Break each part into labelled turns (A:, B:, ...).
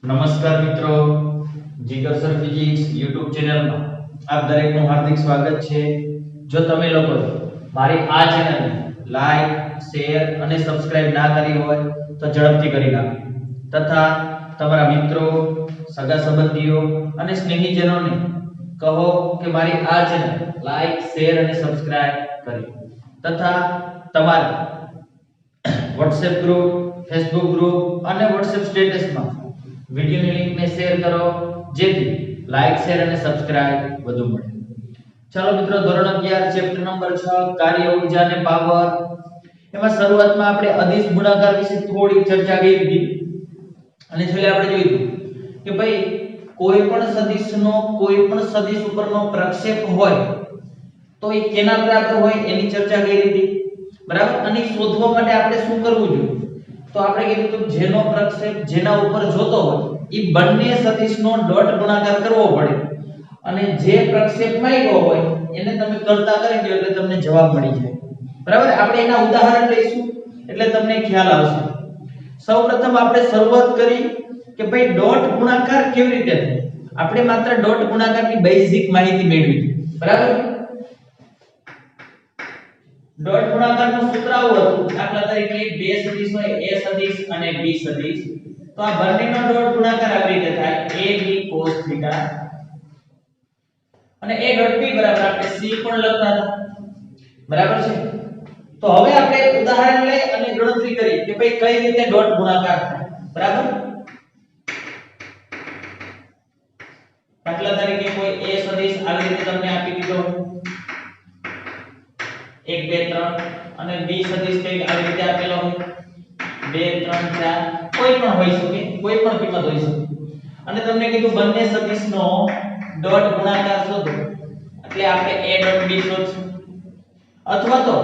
A: નમસ્કાર મિત્રો, જીગર sir physics YouTube ચેનલમાં આપ દરેકનું હાર્દિક સ્વાગત છે. જો તમે લોકો મારી આ ચેનલને લાઈક, શેર અને સબસ્ક્રાઇબ ના કરી હોય તો ઝડપથી કરી નાખો તથા તમારા મિત્રો, સગા સંબંધીઓ અને સ્નેહીજનોને કહો કે મારી આ ચેનલ લાઈક, શેર અને સબસ્ક્રાઇબ કરી તથા તમારા WhatsApp ગ્રુપ, Facebook ગ્રુપ અને WhatsApp સ્ટેટસમાં વિડિયોની લિંકને શેર કરો જેથી લાઈક, શેર અને સબસ્ક્રાઇબ વધુ મળે. ચાલો મિત્રો, ધોરણ 11 ચેપ્ટર નંબર 6 કાર્ય ઊર્જા અને પાવર. એમાં શરૂઆતમાં આપણે અદિશ ગુણાકાર વિશે થોડી ચર્ચા કરી હતી અને છેલ્લે આપણે જોયું કે ભાઈ કોઈ પણ સદિશ ઉપરનો પ્રક્ષેપ હોય તો એ કેના બરાબર હોય એની ચર્ચા કરી હતી, બરાબર. અને શોધવા માટે આપણે શું કરવું જોઈએ? તો આપણે કીધું તો જેનો પ્રક્ષેપ જેના ઉપર જોતો હોય એ બંને સદિશનો ડોટ ગુણાકાર કરવો પડે અને જે પ્રક્ષેપ માંગ્યો હોય એને તમે કરતા કરી દો એટલે તમને જવાબ મળી જાય, બરાબર. આપણે એના ઉદાહરણ લઈશું એટલે તમને ખ્યાલ આવશે. સૌપ્રથમ આપણે શરૂઆત કરી કે ભાઈ ડોટ ગુણાકાર કેવી રીતે થાય. આપણે માત્ર ડોટ ગુણાકારની બેઝિક માહિતી મેળવી, બરાબર. ડોટ ગુણાકારનું સૂત્ર આવું હતું. દાખલા તરીકે બે સદિશ હોય, a સદિશ અને b સદિશ, તો આ બંનેનો ડોટ ગુણાકાર આવી રીતે થાય ab cos θ અને a ડોટ b બરાબર આપણે c પણ લખતા હતા, બરાબર છે. તો હવે આપણે એક ઉદાહરણ લઈ અને ગણતરી કરી કે ભાઈ કઈ રીતે ડોટ ગુણાકાર થાય, બરાબર. દાખલા તરીકે કોઈ a સદિશ આવી રીતે તમને આપી દીધો 1 2 3 અને b સદિશ કઈક આવી રીતે આપેલો હોય 2 3 4 કોઈ પણ હોઈ શકે, કોઈ પણ કિંમત હોઈ શકે અને તમને કીધું બંને સદિશનો ડોટ ગુણાકાર શોધો એટલે આપણે a ડોટ b શોધશું અથવા તો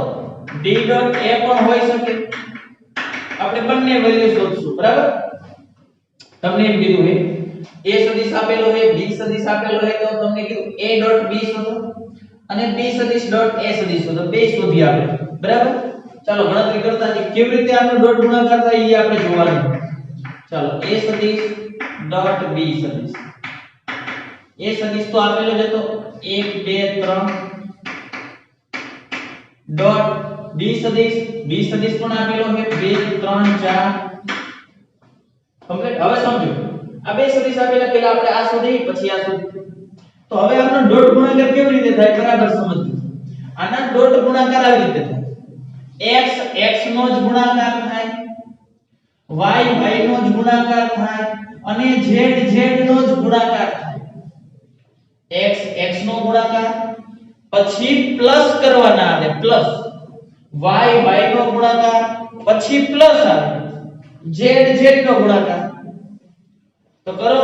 A: d ડોટ a પણ હોઈ શકે, આપણે બંને વેલ્યુ શોધશું, બરાબર. તમને એમ કીધું હે a સદિશ આપેલો હે, b સદિશ આપેલો હે તો તમને કીધું a ડોટ b શોધો અને b સદિશ ડોટ a સદિશ શોધો, બે શોધી આપણે, બરાબર. ચાલો ગણતરી કરતા જઈએ કેવી રીતે આનો ડોટ ગુણાકાર થાય એ આપણે જોવાનું. ચાલો a સદિશ ડોટ b સદિશ, a સદિશ તો આપેલો જ હતો 1 2 3 ડોટ b સદિશ પણ આપેલો છે 2 3 4 કમ્પ્લીટ. હવે સમજો આ બે સદિશ આપેલા, પહેલા આપણે આ શોધી પછી આ શોધી. તો હવે આપણો ડોટ ગુણાકાર કેવી રીતે થાય બરાબર સમજો. આના ડોટ ગુણાકાર આવી રીતે થાય. x નો જ ગુણાકાર થાય, y નો જ ગુણાકાર થાય અને z નો જ ગુણાકાર થાય. x નો ગુણાકાર પછી પ્લસ કરવાના આવે, પ્લસ y નો ગુણાકાર પછી પ્લસ આવે z નો ગુણાકાર. તો કરો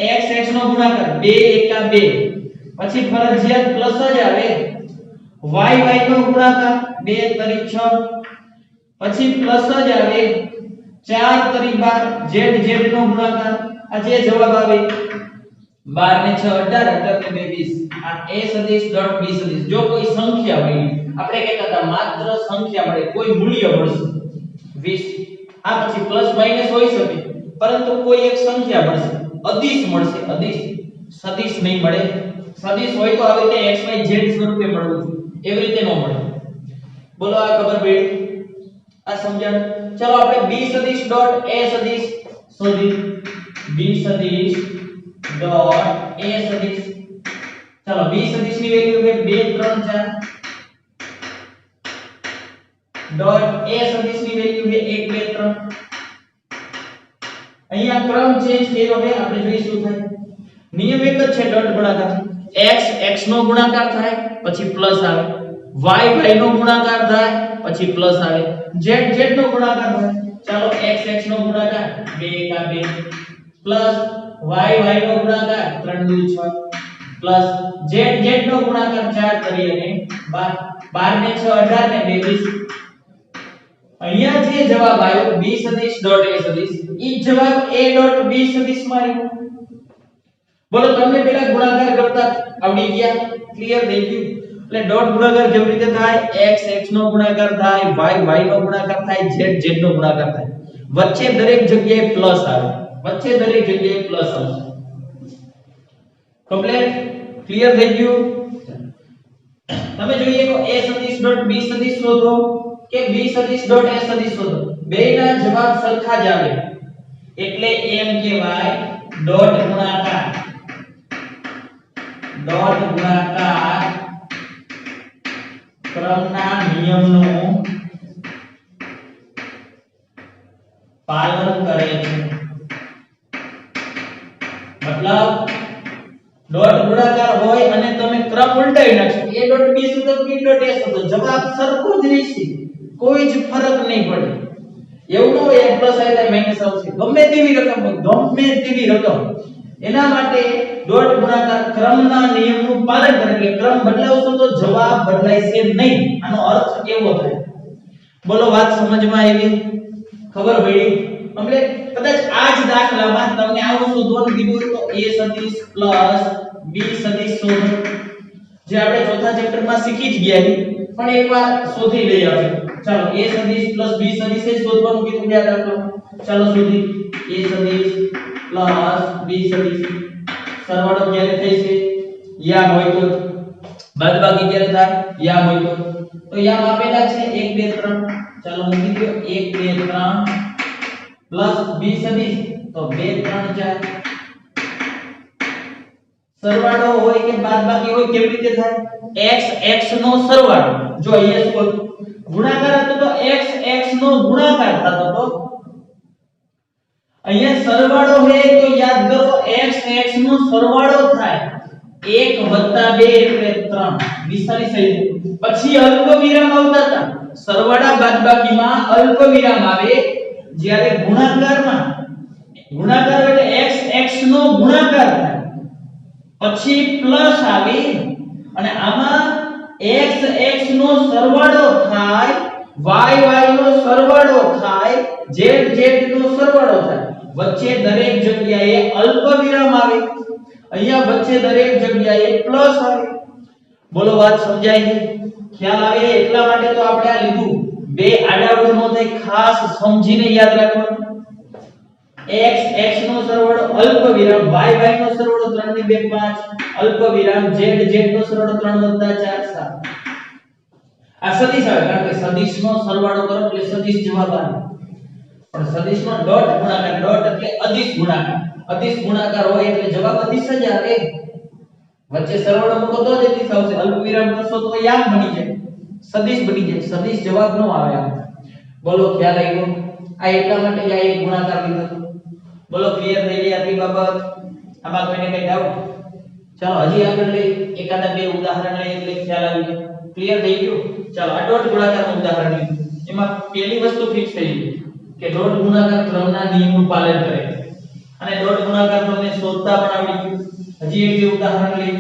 A: x નો ગુણાકાર 2 એકા 2 પછી ફરજિયાત પ્લસ જ આવે. y નો ગુણાકાર 2 તરી 6 પછી પ્લસ જ આવે. 4 તરી 12 z નો ગુણાકાર. આ જે જવાબ આવે 12 ને 6 18 18 ને 2 20. આ a સદિશ ડોટ b સદિશ જો કોઈ સંખ્યા હોય, આપણે કહેતા હતા માત્ર સંખ્યા મળે, કોઈ મૂલ્ય મળશે 20. આ પછી પ્લસ માઈનસ હોઈ શકે પરંતુ કોઈ એક સંખ્યા મળશે, અદિશ મળશે, અદિશ, સદિશ નહીં મળે. સદિશ હોય તો આવી રીતે x y z સ્વરૂપે મળવું જોઈએ, એવી રીતે ન મળે. બોલો આ ખબર પડી? આ સમજણ? ચાલો આપણે b સદિશ ડોટ a સદિશ શોધી. b સદિશ ડોટ a સદિશ, ચાલો b સદિશ ની વેલ્યુ છે 2 3 4 ડોટ a સદિશ ની વેલ્યુ છે 1 2 3. અહીંયા ક્રમ ચેન્જ કર્યો છે, આપણે જોઈશું થાય. નિયમ એક જ છે ડોટ ગુણાકાર. x નો ગુણાકાર થાય પછી પ્લસ આવે, y નો ગુણાકાર થાય પછી પ્લસ આવે, z નો ગુણાકાર થાય. ચાલો x નો ગુણાકાર 2 એકા 2 પ્લસ y નો ગુણાકાર 3 દુ 6 પ્લસ z નો ગુણાકાર 4 કરી અને 12 ને 6 18 ને 2 20. અહીંયા જે જવાબ આવ્યો b સદિશ ડોટ a સદિશ, ઈ જવાબ a ડોટ b સદિશ માં આવ્યો. બોલો તમને પેલા ગુણાકાર કરતા આવડી ગયા? ક્લિયર થઈ ગયું? એટલે ડોટ ગુણાકાર કેવી રીતે થાય? x નો ગુણાકાર થાય, y નો ગુણાકાર થાય, z નો ગુણાકાર થાય. વચ્ચે દરેક જગ્યાએ પ્લસ આવે. વચ્ચે દરેક જગ્યાએ પ્લસ આવશે. કમ્પ્લીટ ક્લિયર થઈ ગયું. તમે જોઈએ તો a સદિશ ડોટ b સદિશ શોધો કે b સદિશ ડોટ a સદિશ શોધો, બેયના જવાબ સરખા જ આવે એટલે એમ કહેવાય ડોટ ગુણાકાર ક્રમના નિયમનું પાલન કરે છે. મતલબ ડોટ ગુણાકાર હોય અને તમે ક્રમ ઉલટાવી નાખશો, a ડોટ b શોધો b ડોટ a શોધો, જવાબ સરખો જ રહેશે, કોઈ જ ફરક નહીં પડે. એવું ન હોય એક પ્લસ આવે તો માઈનસ આવશે, ગમે તેવી રકમ હોય, ગમે તેવી રકમ, એના માટે ડોટ ગુણાકાર ક્રમના નિયમનું પાલન કરે એટલે ક્રમ બદલાવશો તો જવાબ બદલાશે નહીં. આનો અર્થ એવો થાય. બોલો વાત સમજમાં આવી? ખબર પડી? એટલે કદાચ આ જ દાખલામાં તમને આવું શોધવાનું કીધું તો a સદિશ પ્લસ b સદિશ શોધો, જે આપણે ચોથા ચેપ્ટરમાં શીખી જ ગયા છીએ, પણ એકવાર શોધી લઈએ આપણે. ચાલો a સદિશ પ્લસ b સદિશ એ શોધવાનું કીધું યાદ રાખો. ચાલો શોધી a સદિશ પ્લસ b સદિશ. સરવાળો ક્યારે થાય છે? યામ હોય તો. બાદબાકી ક્યારે થાય? યામ હોય તો યામ આપેલા છે 1 2 3. ચાલો મૂકી દો 1 2 3 પ્લસ b સદિશ તો 2 3 4. સરવાળો હોય કે બાદબાકી હોય કેવી રીતે થાય? x x નો સરવાળો. જો અહીંયા શું હતું? ગુણાકાર હતો તો x x નો ગુણાકાર થતો તો. અહીંયા સરવાળો હોય તો યાદ કરો x x નો સરવાળો થાય 1 + 2 એટલે 3. નિશાની સહી. પછી અલ્પ વિરામ આવતા હતા. સરવાળા બાદબાકીમાં અલ્પ વિરામ આવે જ્યારે ગુણાકારમાં. ગુણાકાર એટલે x x નો ગુણાકાર થાય પછી પ્લસ આવે અને આમાં x x નો સરવાળો થાય, y y નો સરવાળો થાય, z z નો સરવાળો થાય. વચ્ચે દરેક જગ્યાએ અલ્પ વિરામ આવે, અહીંયા વચ્ચે દરેક જગ્યાએ પ્લસ આવે. બોલો વાત સમજાય છે? ખ્યાલ આવે? એટલા માટે તો આપણે આ લીધું. બે આડાઅવળું નો થાય, ખાસ સમજીને યાદ રાખવાનું. x x નો સરવાળો અલ્પ વિરામ, y y નો સરવાળો 3 ને 2 5 અલ્પ વિરામ, z z નો સરવાળો 3 + 4 7. આ સદિશ આવે કારણ કે સદિશ નો સરવાળો કરો એટલે સદિશ જવાબ આવે. પણ સદિશ નો ડોટ ગુણાકાર, ડોટ એટલે અદિશ ગુણાકાર, અદિશ ગુણાકાર હોય એટલે જવાબ અદિશ જ આવે. વચ્ચે સરવાળો મૂકો તો જ અદિશ આવશે, અલ્પ વિરામ કરશો તો યામ બની જાય, સદિશ બની જાય, સદિશ જવાબ નો આવે આમ. બોલો ખ્યાલ આવ્યો? આ એટલા માટે આ એક ગુણાકાર લીધો. બોલો ક્લિયર થઈ ગઈ આટલી બાબત? આમાં કોઈને કઈ ડાઉટ? ચાલો હજી આગળ લઈ એકાદા બે ઉદાહરણ લઈ એટલે ખ્યાલ આવી જાય. ક્લિયર થઈ ગયું? ચાલો આ ડોટ ગુણાકારનું ઉદાહરણ લીધું. એમાં પહેલી વસ્તુ ફિક્સ થઈ ગઈ કે ડોટ ગુણાકાર ક્રમના નિયમનું પાલન કરે અને ડોટ ગુણાકાર તમને શોધતા પણ આવડી ગયું. હજી એક બે ઉદાહરણ લઈ.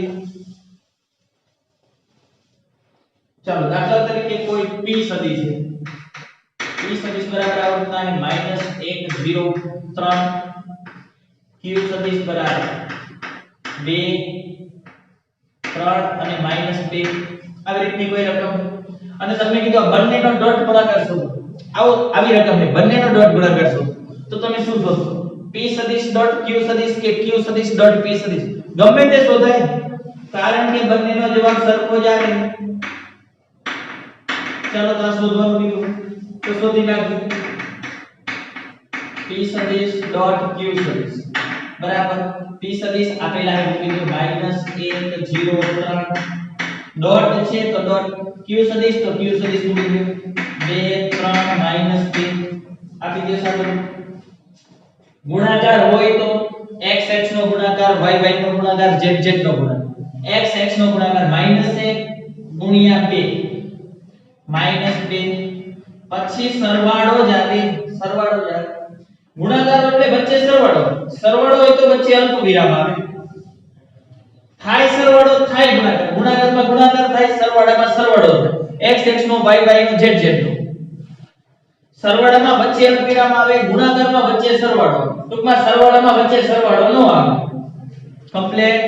A: ચાલો દાખલા તરીકે કોઈ p સદિશ છે. p સદિશ બરાબર આવડતા है -1 0 3, q સદિશ બરાબર 2 3 અને -2 આવી રીતની કોઈ રકમ અને તમને કીધું આ બંનેનો ડોટ ગુણાકાર શોધો. આવી રકમ છે, બંનેનો ડોટ ગુણાકાર શોધો. તો તમે શું શોધશો? p સદિશ ડોટ q સદિશ કે q સદિશ ડોટ p સદિશ ગમે તે શોધાય કારણ કે બંનેનો જવાબ સરખો જ આવે. ચાલો તો આ શોધવાનું કીધું તો શોધી નાખો. p સદિશ ડોટ q સદિશ બરાબર p સદિશ આપેલા છે મૂકી દો -1 0 3 ડોટ છે તો ડોટ q સદિશ તો q સદિશ મૂકી દો 2 3 -2 આપી દો. સાહેબ ગુણાકાર હોય તો x x નો ગુણાકાર, y y નો ગુણાકાર, z z નો ગુણાકાર. x x નો ગુણાકાર -1 ગુણ્યા 2 -2 પછી સરવાળો જ આવે, સરવાળો જ આવે. ગુણાકાર એટલે વચ્ચે સરવાળો, સરવાળો હોય તો વચ્ચે અલ્પ વિરામ આવે. થાય સરવાળો થાય ગુણાકાર, ગુણાકારમાં ગુણાકાર થાય, સરવાળામાં સરવાળો થાય. x x નો, y y નો, z z નો. સરવાળામાં વચ્ચે અલ્પ વિરામ આવે, ગુણાકારમાં વચ્ચે સરવાળો. ટૂંકમાં સરવાળામાં વચ્ચે સરવાળો ન આવે. કમ્પ્લીટ.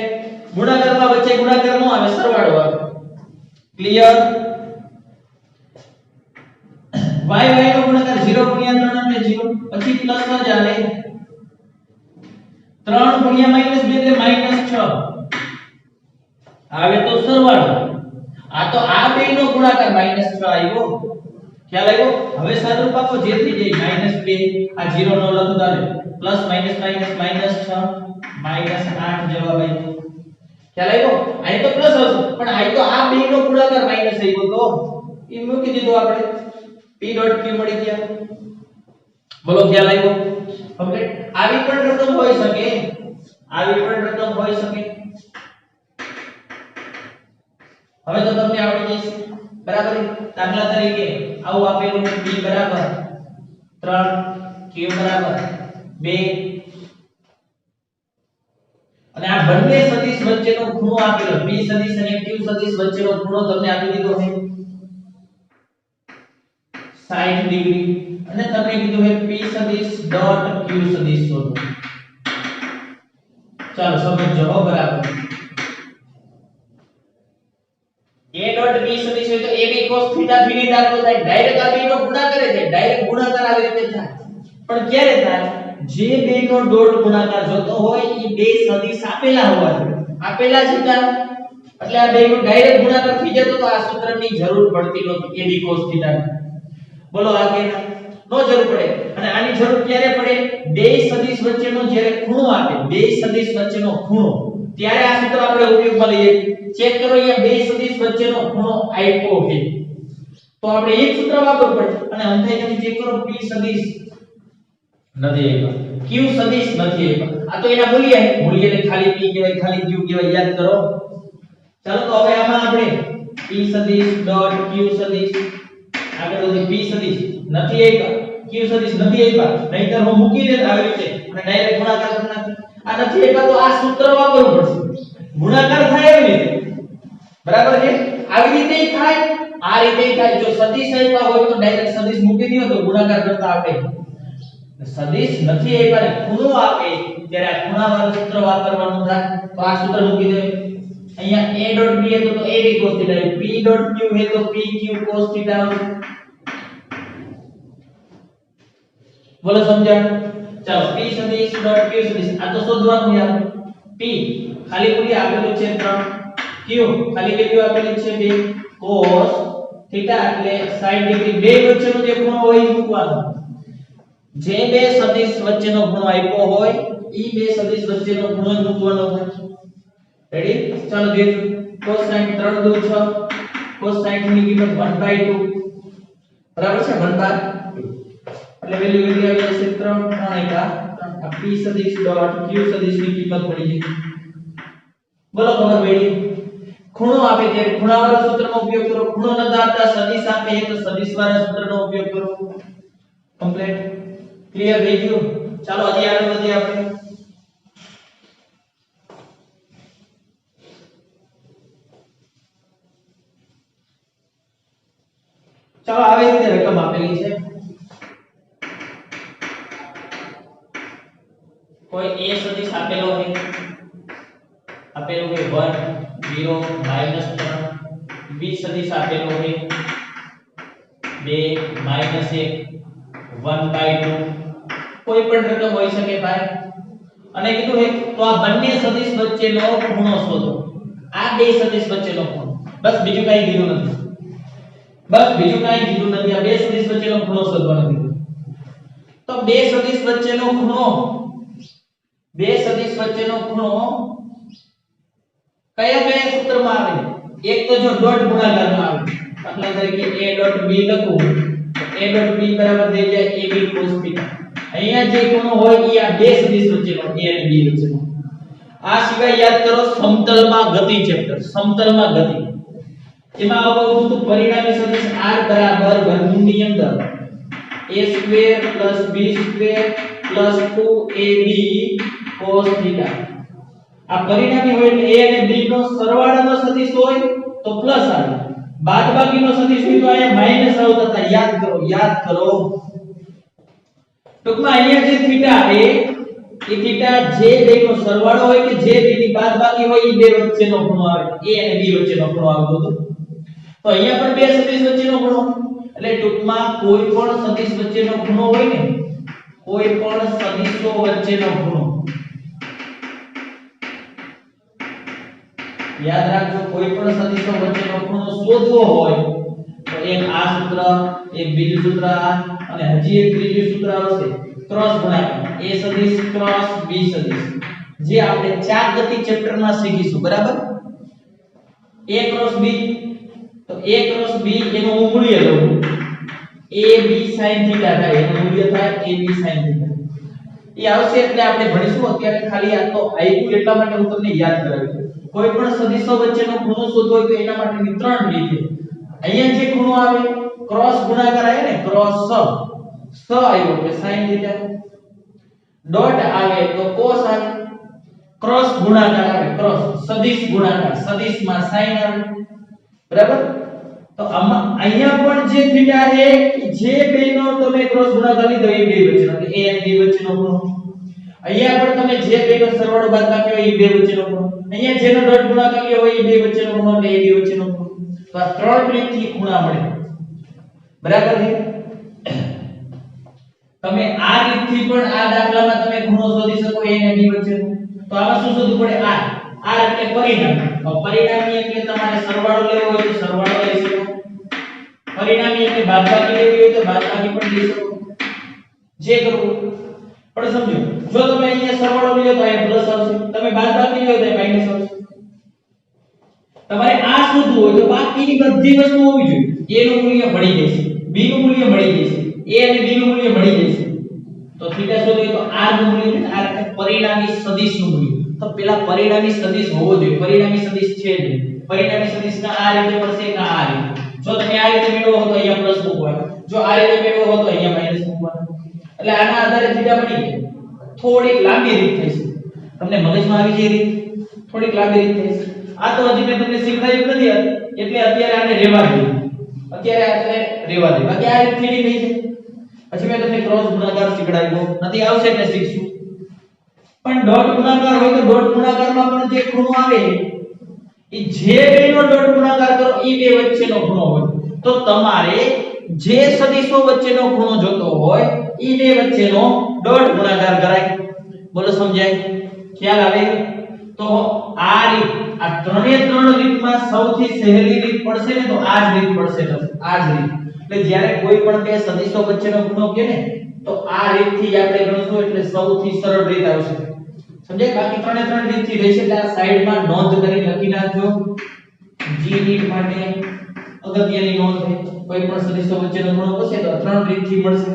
A: ગુણાકારમાં વચ્ચે ગુણાકાર ન આવે, સરવાળો આવે. ક્લિયર? y y નો ગુણાકાર 0 * 3 એટલે 0 પછી પ્લસ જ આવે. 3 ગુણ્યા -2 એટલે -6 આવે તો સરવાળો આ તો આ બેનો ગુણાકાર -6 આવ્યો ખ્યાલ આવ્યો હવે સાદુરૂપ આપો જે થઈ જાય -2 આ 0 નો લખો તારે પ્લસ માઈનસ માઈનસ -6 -8 જવાબ આવ્યો ખ્યાલ આવ્યો આ તો પ્લસ હશે પણ આ તો આ બેનો ગુણાકાર માઈનસ આવ્યો તો એ મૂકી દીધું આપણે p ડોટ q મળી ગયા બોલો ખ્યાલ આવ્યો કમ્પ્લીટ આવી પણ રકમ હોઈ શકે આવી પણ રકમ હોઈ શકે હવે તો તમને આવડી જશે બરાબર દાખલા તરીકે આવું આપેલું p બરાબર 3 q બરાબર 2 અને આ બંને સદિશ વચ્ચેનો ખૂણો આપેલો p સદિશ અને q સદિશ વચ્ચેનો ખૂણો તમને આપી દીધો છે 60 ડિગ્રી અને તમને કીધું છે p સદિશ ડોટ q સદિશ શોધો ચાલો સમજો હો બરાબર a ડોટ b સદિશ હોય તો ab cos થીટા થી ની દાખલો થાય ડાયરેક્ટ આ બેનો ગુણાકાર કરે છે ડાયરેક્ટ ગુણાકાર આવી રીતે થાય પણ ક્યારે થાય જે બેનો ડોટ ગુણાકાર જોતો હોય એ બે સદિશ આપેલા હોવા જોઈએ આપેલા છે ત્યાં એટલે આ બેનો ડાયરેક્ટ ગુણાકાર થઈ જતો તો આ સૂત્રની જરૂર પડતી નહોતી ab cos થીટા બોલો આ કે નો જરૂર પડે અને આની જરૂર ક્યારે પડે બે સદિશ વચ્ચેનો જ્યારે ખૂણો આપે બે સદિશ વચ્ચેનો ખૂણો ત્યારે આ સૂત્ર આપણે ઉપયોગમાં લઈએ ચેક કરો અહીંયા બે સદિશ વચ્ચેનો ખૂણો આપ્યો છે તો આપણે એક સૂત્ર વાપરવું પડે અને અંતે તમે ચેક કરો p સદિશ નથી આપ્યો q સદિશ નથી આપ્યો આ તો એના મૂલ્યને ખાલી p કહેવાય ખાલી q કહેવાય યાદ કરો ચાલો તો હવે આમાં આપણે p સદિશ ડોટ q સદિશ આગળ વધી p સદિશ નથી આપ્યા q સદિશ નથી આપ્યા નહીંતર હું મૂકી દેત આવી રીતે અને ડાયરેક્ટ ગુણાકાર કરી નાખી આ નથી આપ્યા તો આ સૂત્ર વાપરવું પડશે ગુણાકાર થાય એવી રીતે બરાબર છે આવી રીતે થાય આ રીતે થાય જો સદિશ આપ્યા હોય તો ડાયરેક્ટ સદિશ મૂકી દો તો ગુણાકાર કરતા આપણે સદિશ નથી આપ્યા ને ખૂણો આપે ત્યારે આ ખૂણાવાળું સૂત્ર વાપરવાનું થાય તો આ સૂત્ર મૂકી દે અહીંયા a ડોટ b હે તો ab cos theta p dot q હે તો pq cos થીટા બોલો સમજ્યા ચાલો p સદિશ ડોટ q સદિશ આ તો શોધવાનું યાર p ખાલી મૂલ્ય આપેલું છે 3 q ખાલી વેલ્યુ આપેલી છે 2 cos થીટા એટલે 60 ડિગ્રી બે વચ્ચેનો જે ખૂણો હોય એ મૂકવાનો જે બે સદિશ વચ્ચેનો ખૂણો આપ્યો હોય ઈ બે સદિશ વચ્ચેનો ખૂણો જ મૂકવાનો થાય રેડી ચાલો દેજો cos 60 3 2 6 cos 60 ની કિંમત 1/2 બરાબર છે 1/2 એટલે વેલ્યુ આવી જશે 3 3 આ p સદિશ ડોટ q સદિશ ની કિંમત મળી જશે બોલો ખબર પડી ખૂણો આપે ત્યારે ખૂણાવાળા સૂત્રનો ઉપયોગ કરો ખૂણો ન આપતા સદિશ આપે તો સદિશવાળા સૂત્રનો ઉપયોગ કરો કમ્પ્લીટ ક્લિયર થઈ ગયું ચાલો હજી આગળ વધીએ આપણે ચાલો આવી રીતે રકમ આપેલી છે કોઈ a સદિશ આપેલો છે આપેલો છે 1 0 -3 b સદિશ આપેલો છે 2 -1 1/2 કોઈ પણ રકમ હોઈ શકે ભાઈ અને કીધું છે તો આ બંને સદિશ વચ્ચેનો ખૂણો શોધો આ બે સદિશ વચ્ચેનો ખૂણો બસ બીજું કાઈ કીધું નથી આ બે સદિશ વચ્ચેનો ખૂણો શોધવાનો કીધું તો બે સદિશ વચ્ચેનો ખૂણો કયા કયા સૂત્રમાં આવે એક તો જો ડોટ ગુણાકારમાં આવે દાખલા તરીકે a ડોટ b લખું a ડોટ b બરાબર થઈ જાય ab cos થીટા અહીંયા જે ખૂણો હોય એ આ બે સદિશ વચ્ચેનો a અને b વચ્ચેનો આ સિવાય યાદ કરો સમતલમાં ગતિ ચેપ્ટર સમતલમાં ગતિ એમાં આવું હતું પરિણામી સદિશ r બરાબર વર્ગમૂળની અંદર a² + b² + 2ab cos theta આ પરિણામી હોય એટલે a અને b નો સરવાળાનો સદિશ હોય તો પ્લસ આવે બાદબાકીનો સદિશ હોય તો અહીંયા માઈનસ આવતા હતા યાદ કરો ટૂંકમાં અહીંયા જે થીટા એ થીટા જે બે નો સરવાળો હોય કે જે બે ની બાદબાકી હોય એ બે વચ્ચેનો ખૂણો આવે a અને b વચ્ચેનો ખૂણો આવતો હતો તો અહીંયા પણ બે સદિશ વચ્ચેનો ખૂણો એટલે ટૂંકમાં કોઈ પણ સદિશ વચ્ચેનો ખૂણો હોય ને કોઈ પણ સદિશો વચ્ચેનો ખૂણો યાદ રાખજો કોઈ પણ સદિશો વચ્ચેનો ખૂણો શોધવો હોય તો એક આ સૂત્ર, એક બીજું સૂત્ર અને હજી એક ત્રીજું સૂત્ર આવશે ક્રોસ ગુણાકાર a સદિશ ક્રોસ b સદિશ, જે આપણે ચાર ગતિ ચેપ્ટરમાં શીખીશું બરાબર. a ક્રોસ b, તો a ક્રોસ b એનું મૂલ્ય લો ab sin થીટા થાય, એનું મૂલ્ય થાય ab sin થીટા. એ આવશે એટલે આપણે ભણીશું. અત્યારે ખાલી આ તો આપ્યું એટલા માટે હું તમને યાદ કરાવ્યું. કોઈ પણ સદિશો વચ્ચેનો ખૂણો શોધવો હોય તો એના માટેની ત્રણ રીત છે. અહીંયા જે ખૂણો આવે ક્રોસ ગુણાકાર આવે ને, ક્રોસ સ આવ્યો એટલે sin થીટા, ડોટ આવે તો cos આવે, ક્રોસ ગુણાકાર આવે ક્રોસ સદિશ ગુણાકાર સદિશમાં sin આવે બરાબર. તો આમાં અહીંયા પણ જે થીટા છે જે બેનો તમે ક્રોસ ગુણાકાર લીધો એ બે વચ્ચેનો એટલે a અને b વચ્ચેનો ખૂણો, અહીંયા પણ તમે જે બેનો સરવાળો બાદબાકી હોય એ બે વચ્ચેનો ખૂણો, અહીંયા જેનો ડોટ ગુણાકાર કર્યો હોય એ બે વચ્ચેનો ખૂણો એટલે a b વચ્ચેનો ખૂણો. તો આ ત્રણ રીતથી ખૂણા મળે બરાબર છે. તમે આ રીતથી પણ આ દાખલામાં તમે ખૂણો શોધી શકો a અને b વચ્ચેનો. તો આમાં શું શોધવું પડે? r એટલે પરિણામ. તો પરિણામી એટલે તમારે સરવાળો લેવો હોય તો સરવાળો લઈ શકો, પરિણામી એટલે બાદબાકી લેવી હોય તો બાદબાકી પણ લઈ શકો, જે કરવું પણ સમજો. જો તમે અહીંયા સરવાળો લ્યો તો અહીંયા પ્લસ આવશે, તમે બાદબાકી લ્યો તો માઈનસ આવશે. તમારે આ શોધવું હોય તો બાકીની બધી વસ્તુ હોવી જોઈએ. a નું મૂલ્ય મળી જશે, b નું મૂલ્ય મળી જશે, a અને b નું મૂલ્ય મળી જશે. તો થીટા શોધવું તો r નું મૂલ્ય એટલે r એટલે પરિણામી સદિશ નું મૂલ્ય. તો પેલા પરિણામી સદિશ હોવો જોઈએ, પરિણામી સદિશ છે જ. પરિણામી સદિશ ના આ રીતે પડશે ના આ રીતે. જો તમે આ રીતે મેળવો તો અહીંયા પ્લસ મૂકવાનો, જો આ રીતે મેળવો તો અહીંયા માઈનસ મૂકવાનો. એટલે આના આધારે થીટા બની જાય. થોડીક લાંબી રીત થઈ છે, તમને મગજમાં આવી જાય રીત, થોડીક લાંબી રીત થઈ છે. આ તો હજી મેં તમને શીખવાડ્યું નથી એટલે અત્યારે આને રેવા દે, અત્યારે આને રેવા દે. બાકી આ રીત થીડી થઈ છે. પછી મેં તમને ક્રોસ ગુણાકાર શીખડાવ્યો નથી, આવશે એટલે શીખશું. પણ ડોટ ગુણાકાર હોય તો ડોટ ગુણાકારમાં પણ જે ખૂણો આવે એ જે બેનો ડોટ ગુણાકાર કરો એ બે વચ્ચેનો ખૂણો હોય. તો તમારે જે સદિશો વચ્ચેનો ખૂણો જોતો હોય એ બે વચ્ચેનો ડોટ ગુણાકાર કરાય. બોલો સમજાય? ખ્યાલ આવે? તો આ રીત, આ ત્રણે ત્રણ રીતમાં સૌથી સહેલી રીત પડશે ને તો આ જ રીત પડશે. આ જ રીત એટલે જ્યારે કોઈ પણ બે સદિશો વચ્ચેનો ખૂણો કે ને તો આ રીતથી આપણે ગણશું એટલે સૌથી સરળ રીત આવશે. સમજાય? બાકી ત્રણે ત્રણ રીતથી રહેશે એટલે આ સાઈડમાં નોંધ કરી લખી નાખજો. જી રીત માટે અગત્યની નોંધ છે. કોઈ પણ સદિશો વચ્ચેનો ખૂણો હશે તો ત્રણ રીતથી મળશે.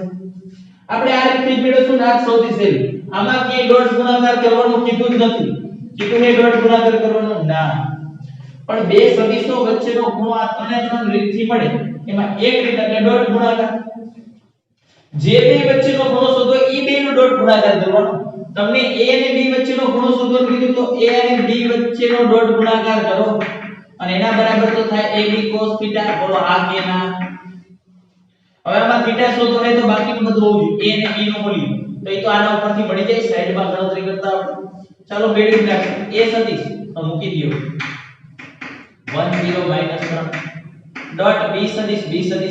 A: આપણે આ રીતથી મેળવશું ને આ સૌથી સહેલી. આમાં કે ડોટ ગુણાકાર કરવાનું કીધું જ નથી. કીધું હે ડોટ ગુણાકાર કરવાનો ના. પણ બે સદિશો વચ્ચેનો ખૂણો આ ત્રણે ત્રણ રીતથી મળે. એમાં એક રીત એટલે ડોટ ગુણાકાર. જે બે વચ્ચેનો ખૂણો શોધો એ બેનો ડોટ ગુણાકાર કરવાનો. તમને a અને b વચ્ચેનો ખૂણો શોધવાનું કીધું તો a અને b વચ્ચેનો ડોટ ગુણાકાર કરો અને એના બરાબર તો થાય ab cos θ. બોલો આ કે ના? હવે આમાં θ શોધો હોય તો બાકીનું બધું હોવું જોઈએ. a અને b નું મૂલ્ય તો એ તો આના ઉપરથી મળી જાય. સાઈડમાં ગણતરી કરતા આપણે ચાલો મેળવી નાખીએ. a સદિશ તો મૂકી દો 1 0 -3 ડોટ b સદિશ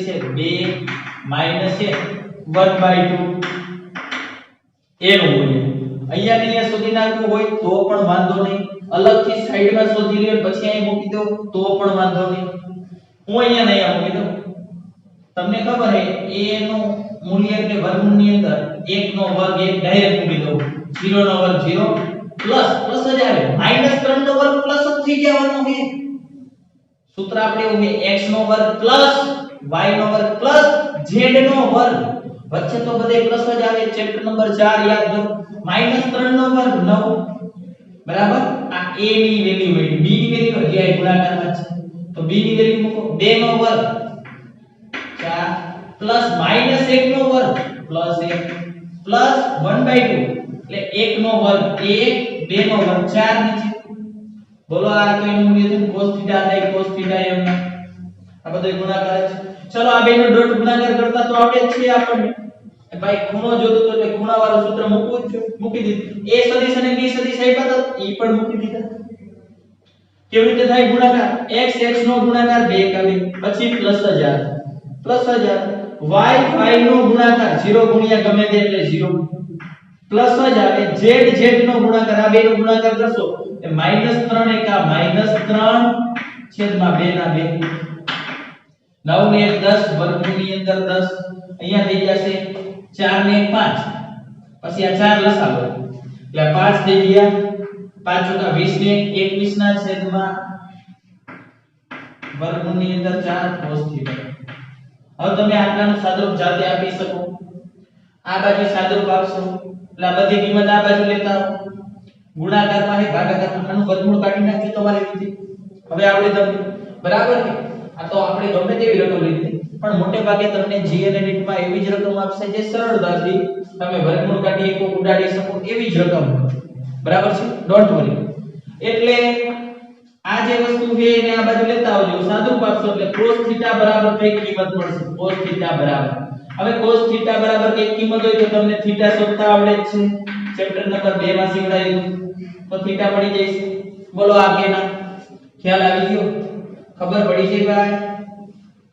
A: છે 2 માઈનસ છે 1/2 a નું મૂલ્ય. અહીંયા સુધી નાખવું હોય તો પણ વાંધો નહીં, અલગથી સાઈડમાં શોધી લ્યો પછી અહીં મૂકી દો તો પણ વાંધો નહીં. હું અહીંયા નહીં મૂકી દઉં. તમને ખબર છે a નું મૂલ્ય એટલે વર્ગમૂળની અંદર 1 નો વર્ગ 1 ડાયરેક્ટ મૂકી દઉં. 0 નો વર્ગ 0 પ્લસ જ આવે, -3 નો વર્ગ પ્લસ જ થઈ જવાનો છે. સૂત્ર આપણે એવું છે x નો વર્ગ પ્લસ y નો વર્ગ પ્લસ z નો વર્ગ. વચ્ચે તો બધે પ્લસ જ આવે. ચેપ્ટર નંબર 4 યાદ કરો. -3 નો વર્ગ 9 બરાબર. આ a ની વેલ્યુ મળી, b ની વેલ્યુ હજી આ ગુણાકારમાં છે તો b ની વેલ્યુ મૂકો. 2 નો વર્ગ 4 પ્લસ -1 નો વર્ગ પ્લસ 1 પ્લસ 1/2 એટલે 1 નો વર્ગ 1 2 નો વર્ગ 4 નીચે. બોલો આ તો એનું મૂલ્ય છે cos θ થાય cos θ એમ. આ બધો ગુણાકાર છે. ચલો આ બેનો ડોટ ગુણાકાર કરતા તો આવડે જ છે આપણને. ભાઈ ખૂણો જોતો તો એટલે ખૂણાવાળું સૂત્ર મૂકવું જ છે. મૂકી દીધું. a સદિશ અને b સદિશ આપ્યા તો એ પણ મૂકી દીધા. કેવી રીતે થાય ગુણાકાર? x નો ગુણાકાર 2 કરે પછી પ્લસ જ આવે y નો ગુણાકાર 0 ગુણ્યા ગમે તે એટલે 0 પ્લસ જ આવે z z નો ગુણાકાર આ બે નો ગુણાકાર કરશો એ -3 એકા -3 છેદમાં 2 ના 2 9 ને 1 10 વર્ગમૂળની અંદર 10 અહીંયા થઈ જશે 4 ને 1 5 પછી આ 4 લસાવો એટલે 5 થઈ ગયા 5 ચોકા 20 ને 21 ના છેદમાં વર્ગમૂળની અંદર 4 cos થીટા હવે તમે આટલાનું સાદુરૂપ જાતે આપી શકો આ બાજુ સાદુરૂપ આપશો એટલે આ બધી કિંમત આ બાજુ લેતા આવો ગુણાકારમાં હે ભાગાકારમાં આનું વર્ગમૂળ કાઢી નાખજો તમારી રીતે હવે આપણે તમને બરાબર કે આ તો આપણે ગમે તેવી રકમ લીધી પણ મોટે ભાગે તમને જી અને નીટમાં એવી જ રકમ આપશે જે સરળતાથી તમે વર્ગમૂળ કાઢી શકો ઉડાડી શકો એવી જ રકમ બરાબર છે ડોન્ટ વરી એટલે આ જે વસ્તુ છે એને આ બાજુ લેતા આવજો સાદુરૂપ આપશો એટલે cos થીટા બરાબર કઈ કિંમત મળશે cos થીટા બરાબર હવે cos થીટા બરાબર કઈ કિંમત હોય તો તમને થીટા શોધતા આવડે જ છે ચેપ્ટર નંબર 2 માં શીખડાયું તો થીટા પડી જશે બોલો આગેના ખ્યાલ આવી ગયો ખબર પડી છે ભાઈ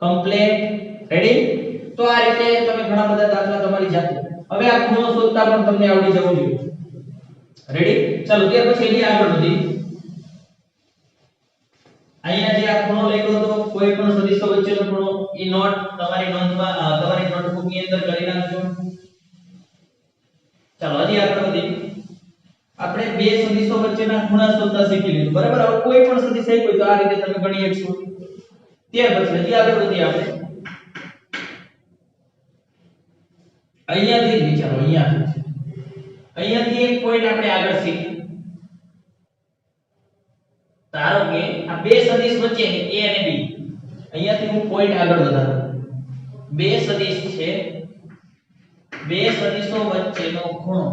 A: કમ્પ્લીટ રેડી તો આ રીતે તમે ઘણા બધા દાખલા તમારી જાતે હવે આ ખૂણો શોધતા પણ તમને આવડી જવું જોઈએ રેડી ચાલો ત્યાર પછી એની આગળ વધી અહીંયા જે આ ખૂણો લખ્યો તો કોઈ પણ સદિશો વચ્ચેનો ખૂણો એ નોટ તમારી નોંધમાં તમારી નોટબુક ની અંદર કરી નાખજો ચાલો હજી આગળ વધી આપણે બે સદિશો વચ્ચેના ખૂણા શોધતા શીખી લીધું બરાબર હવે કોઈ પણ સદિશ હોય તો આ રીતે તમે ગણી શકશો ત્યાર પછી હજી આગળ વધી આપણે અહીંયાથી વિચારો અહીંયાથી એક પોઈન્ટ આપણે આગળ શીખી ધારો કે આ બે સદિશ વચ્ચે a અને b અહીંયાથી હું પોઈન્ટ આગળ વધારું બે સદિશ છે બે સદિશો વચ્ચેનો ખૂણો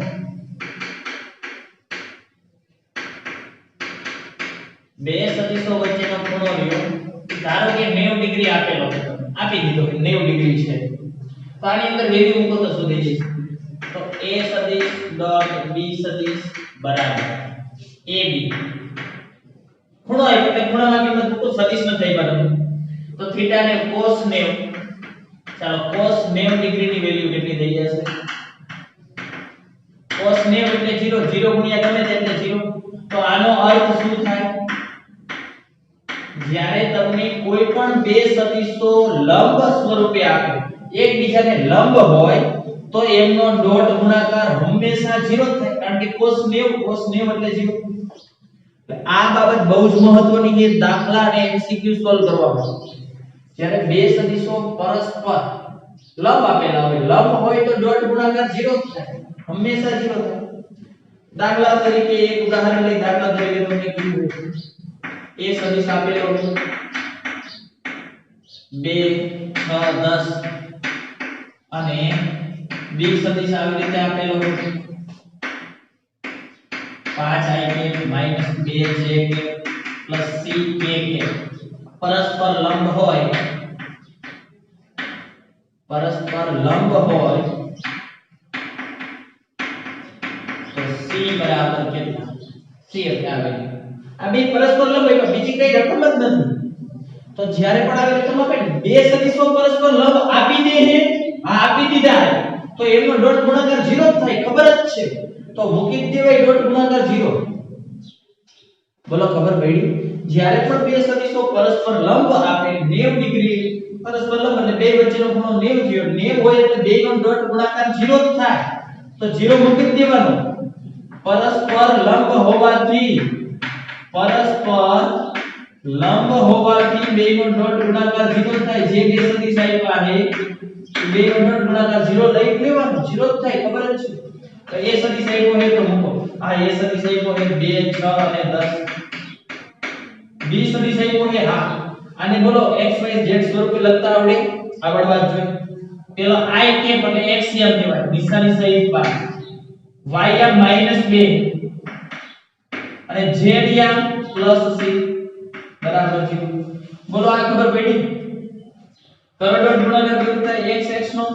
A: બે સદિશો વચ્ચેનો ખૂણો રહ્યો ધારો કે 90 ડિગ્રી આપેલો આપી દીધો કે 90 ડિગ્રી છે તો આની અંદર વેલ્યુ મૂકો તો શોધી જશે તો a સદિશ ડોટ b સદિશ બરાબર ab ખૂણો એટલે ખૂણામાં કિંમત મૂકો સદિશ ન થઈ પાડે તો થીટા ને cos 90 ચાલો cos 90 ડિગ્રી ની વેલ્યુ કેટલી થઈ જશે cos 90 એટલે 0 0 ગુણ્યા ગમે તે એટલે 0 તો આનો અર્થ શું થાય જ્યારે તમને કોઈ પણ બે સદિશો લંબ સ્વરૂપે આપે એકબીજાને લંબ હોય તો એમનો ડોટ ગુણાકાર હંમેશા 0 થાય કારણ કે cos 90 એટલે 0 આ બાબત બહુ જ મહત્વની છે દાખલા અને એમસીક્યુ સોલ્વ કરવામાં જ્યારે બે સદિશો પરસ્પર લંબ આપેલા હોય લંબ હોય તો ડોટ ગુણાકાર 0 થાય હંમેશા 0 થાય દાખલા તરીકે એક ઉદાહરણ લઈ દાખલા તરીકે તમને કીધું a સદિશ આપેલો 2 6 10 અને b સદિશ આવી રીતે આપેલો 5i કે -2j કે +c k કે પરસ્પર લંબ હોય તો c બરાબર કેટલા c એટલે આવે આ બે પરસ્પર લંબ હોય બીજી કઈ રકમ જ નથી તો જ્યારે પણ આવી રકમ આપે બે સદિશો પરસ્પર લંબ આપી દે છે આપી દીધા તો એનો ડોટ ગુણાકાર 0 જ થાય ખબર જ છે તો મૂકી દેવાય ડોટ ગુણાકાર 0 બોલો ખબર પડી જ્યારે પણ બે સદિશો પરસ્પર લંબ આપે 90 ડિગ્રી પરસ્પર લંબ એટલે બે વચ્ચેનો ખૂણો 90 થયો 90 હોય એટલે બેનો ડોટ ગુણાકાર 0 જ થાય તો 0 મૂકી દેવાનો પરસ્પર લંબ હોવાથી બેનો ડોટ ગુણાકાર 0 થાય જે બે સદિશ આપ્યા છે બેનો ડોટ ગુણાકાર 0 લઈ લેવાનો 0 જ થાય ખબર જ છે તો એ સદિશ આપ્યો છે તો મૂકો આ એ સદિશ આપ્યો છે 2 6 અને 10 b સદિશ આપ્યો છે હા આને બોલો x y z સ્વરૂપે લખતા આવડે આગળ વાત જોઈએ પેલો i કેપ એટલે x એમ કહેવાય નિશાની સહિત બાદ y આમ -2 અને z આમ +c બરાબર છે બોલો આ ખબર પડી કરો ડોટ ગુણાકાર કેવું થાય x x નો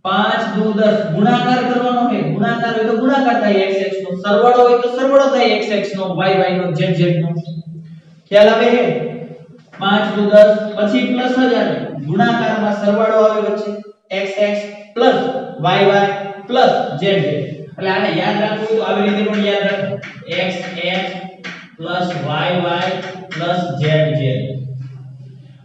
A: 5 2 10 ગુણાકાર કરવાનો છે ગુણાકાર હોય તો ગુણાકાર થાય x x નો સરવાળો હોય તો સરવાળો થાય x x નો y y નો z z નો ખ્યાલ આવે છે 5 2 10 પછી પ્લસ જ આવે ગુણાકારમાં સરવાળો આવે વચ્ચે xx plus yy plus zz એટલે આને યાદ રાખવું તો આવી રીતે પણ યાદ રાખો xx plus yy plus zz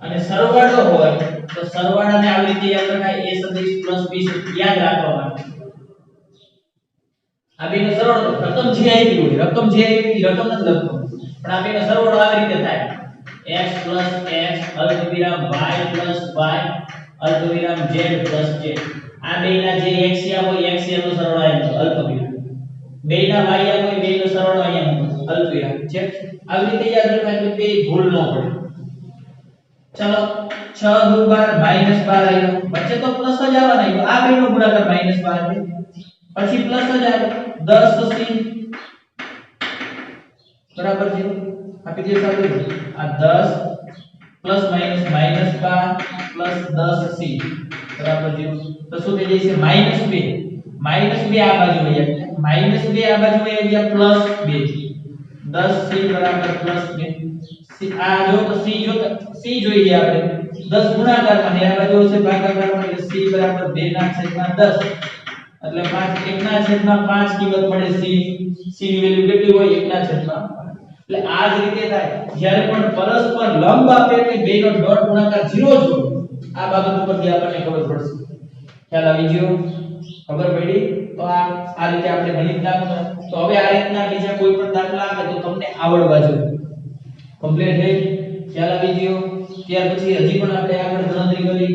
A: અને સરવાળો હોય તો સરવાળાને આવી રીતે યાદ રખાય a સદિશ પ્લસ b સદિશ યાદ રાખવા માટે આ બેનો સરવાળો રકમ જે આવી હોય રકમ જે આવી રકમ નથી લખતો પણ આ બેનો સરવાળો આવી રીતે થાય x x અલ્પવિરામ y y અલ્પવિરામ z z આ બેના જે x હોય x નો સરવાળો આવે અલ્પવિરામ બેના y હોય બેનો સરવાળો અહીંયા અલ્પવિરામ છે આવી રીતે યાદ રખાય તો બે ભૂલ ન પડે ચલો 6 દુ 12 -12 આવ્યો વચ્ચે તો પ્લસ જ આવવાના આ બેનો ગુણાકાર -12 છે પછી પ્લસ જ આવે 10 c બરાબર છે આપી દે સાથે આ 10 પ્લસ માઈનસ -12 પ્લસ 10 c બરાબર 0 તો શું થઈ જશે -2 આ બાજુ વહી -2 આ બાજુ વહી ગયા પ્લસ 2 10 c બરાબર પ્લસ 2 c આ જો તો c જોઈએ આપણે 10 ગુણાકારમાં ને આ બાજુ હશે ભાગાકારમાં એટલે c બરાબર 2/10 એટલે 5 1/5 કિંમત મળે c ની વેલ્યુ કેટલી હોય 1/5 એટલે આ જ રીતે થાય જ્યારે પણ પરસ્પર લંબ આપે એટલે બેનો ડોટ ગુણાકાર 0 જ હોય આ બાબત ઉપરથી આપણને ખબર પડશે ખ્યાલ આવી ગયો ખબર પડી તો આ રીતે આપણે ગણિત દાખલા તો હવે આ રીતના બીજા કોઈ પણ દાખલા આવે તો તમને આવડવા જોઈએ કમ્પ્લીટ છે ખ્યાલ આવી ગયો ત્યાર પછી હજી પણ આપણે આગળ ગણતરી કરી